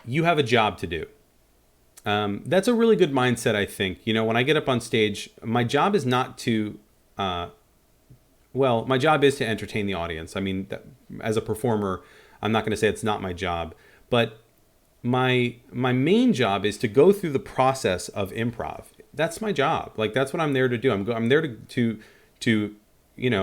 you have a job to do. That's a really good mindset, I think. When I get up on stage, my job is not to, uh, well, my job is to entertain the audience. I mean, as a performer, I'm not going to say it's not my job, but my main job is to go through the process of improv. That's my job. Like that's what I'm there to do. I'm there to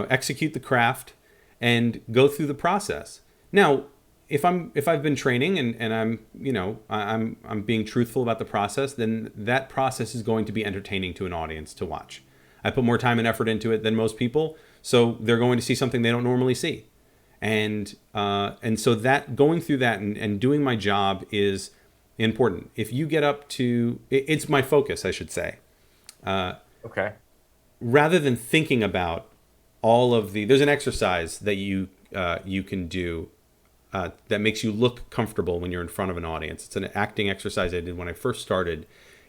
execute the craft and go through the process. Now, if I've been training and I'm being truthful about the process, then that process is going to be entertaining to an audience to watch. I put more time and effort into it than most people, so they're going to see something they don't normally see. And so that going through that and doing my job is important. If you get up to it's my focus, I should say, Okay. rather than thinking about all of there's an exercise that you can do that makes you look comfortable when you're in front of an audience. It's an acting exercise I did when I first started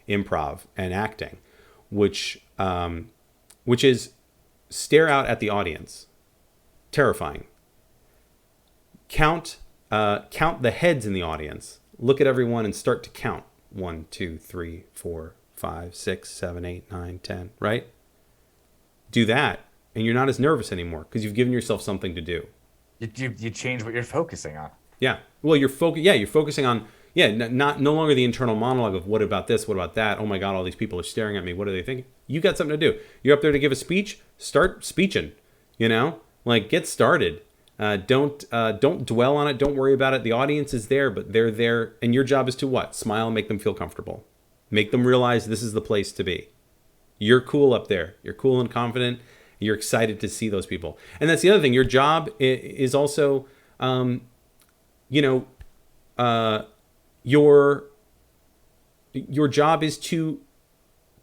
improv and acting, which is stare out at the audience. Terrifying. Count the heads in the audience. Look at everyone and start to count. 1, 2, 3, 4, 5, 6, 7, 8, 9, 10. Right? Do that, and you're not as nervous anymore because you've given yourself something to do. You change what you're focusing on. Yeah. Well, you're focusing on not no longer the internal monologue of what about this, what about that. Oh my God, all these people are staring at me. What are they thinking? You got something to do. You're up there to give a speech. Start speeching. Like get started. Don't dwell on it. Don't worry about it. The audience is there, but they're there, and your job is to what? Smile, and make them feel comfortable, make them realize this is the place to be. You're cool up there. You're cool and confident. You're excited to see those people, and that's the other thing. Your job is also, you know, your your job is to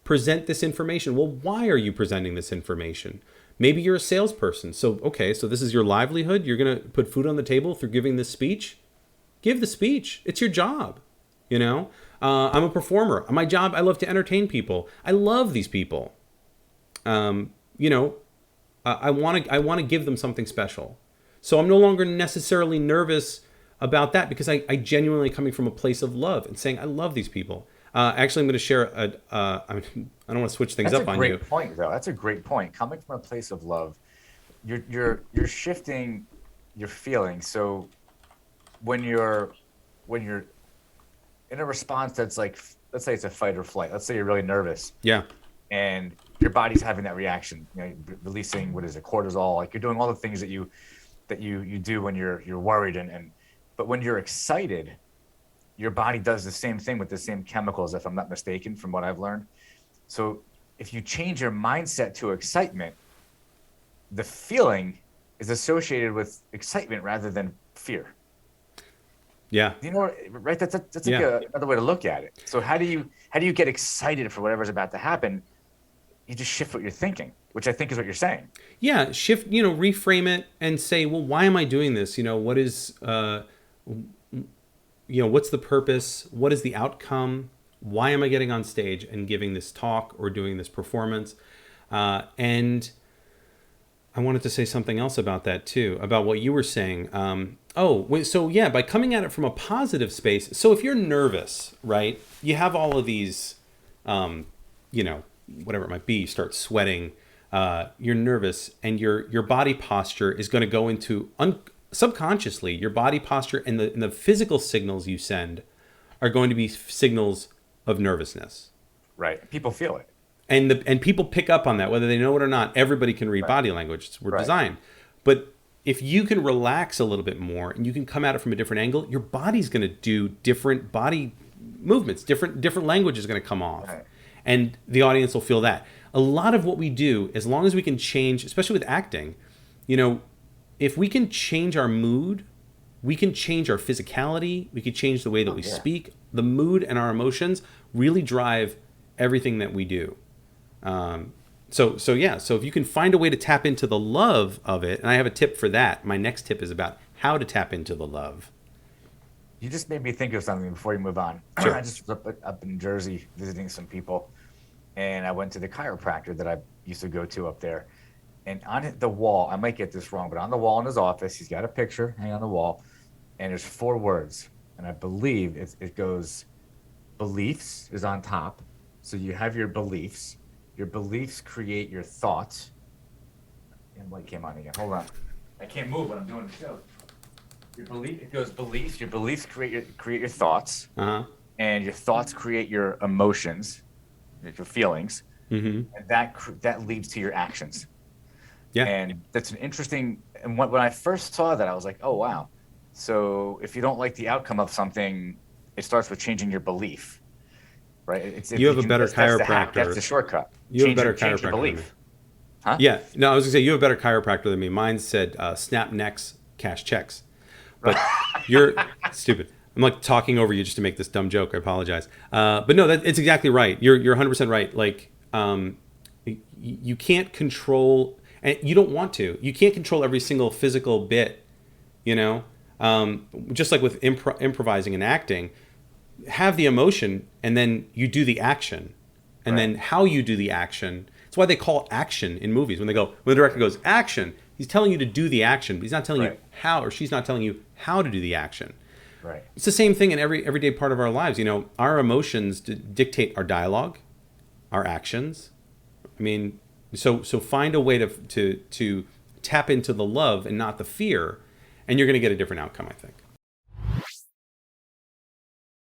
present this information. Well, why are you presenting this information? Maybe you're a salesperson. So, okay, so this is your livelihood. You're going to put food on the table through giving this speech. Give the speech. It's your job. I'm a performer. My job, I love to entertain people. I love these people. Um, you know, I want to give them something special. So I'm no longer necessarily nervous about that because I genuinely coming from a place of love and saying I love these people. Actually, I'm going to share I don't want to switch things That's a up on you. great point, though. That's a great point. Coming from a place of love, you're shifting your feelings. So when you're in a response that's like, let's say it's a fight or flight. Let's say you're really nervous Yeah, and your body's having that reaction, releasing what is it, cortisol. Like you're doing all the things that you do when you're worried and but when you're excited, your body does the same thing with the same chemicals, if I'm not mistaken, from what I've learned. So if you change your mindset to excitement, the feeling is associated with excitement rather than fear. yeah, Right? That's like yeah. another way to look at it. So how do you get excited for whatever's about to happen? You just shift what you're thinking, which I think is what you're saying. Yeah, shift, reframe it and say, well, why am I doing this? What is, what's the purpose? What is the outcome? Why am I getting on stage and giving this talk or doing this performance? And I wanted to say something else about that too, about what you were saying. So yeah, by coming at it from a positive space. So if you're nervous, right, you have all of these, whatever it might be, you start sweating, you're nervous, and your body posture is going to go into subconsciously. Your body posture and the physical signals you send are going to be signals of nervousness, Right. People feel it. and people pick up on that whether they know it or not. Everybody can read Right. body language. We're Right. designed, but if you can relax a little bit more and you can come at it from a different angle, your body's going to do different body movements. Different language is going to come off, Right. and the audience will feel that. A lot of what we do, as long as we can change, especially with acting, you know, if we can change our mood, we can change our physicality, we can change the way that Oh we yeah. speak. The mood and our emotions really drive everything that we do. So if you can find a way to tap into the love of it, and I have a tip for that. My next tip is about how to tap into the love. You just made me think of something before you move on. Sure. I just was up in Jersey visiting some people, and I went to the chiropractor that I used to go to up there. And on the wall, I might get this wrong, but on the wall in his office, he's got a picture hanging on the wall, and there's 4 words. and I believe it goes beliefs is on top. So you have your beliefs. Your beliefs create your thoughts. And light came on again. Hold on. I can't move when I'm doing the show. It goes beliefs. Your beliefs create your thoughts, and your thoughts create your emotions, your feelings, and that leads to your actions. Yeah. And that's an interesting. And when I first saw that, I was like, oh wow. So if you don't like the outcome of something, it starts with changing your belief, right? You have a better that's the hack. That's chiropractor. the shortcut. You have a better Change your chiropractor than me. belief. Huh? Yeah. No, I was gonna say you have a better chiropractor than me. Mine said snap necks, cash checks. But you're stupid. I'm like talking over you just to make this dumb joke. I apologize. But no, it's exactly right. You're 100% right. Like you can't control, and you don't want to. You can't control every single physical bit. You know, just like with improvising and acting, have the emotion, and then you do the action, and then how you do the action. It's why they call action in movies. When the director goes action, he's telling you to do the action, but he's not telling you how, or she's not telling you how to do the action. Right. It's the same thing in everyday part of our lives. You know, our emotions dictate our dialogue, our actions. I mean, so find a way to tap into the love and not the fear, and you're going to get a different outcome, I think.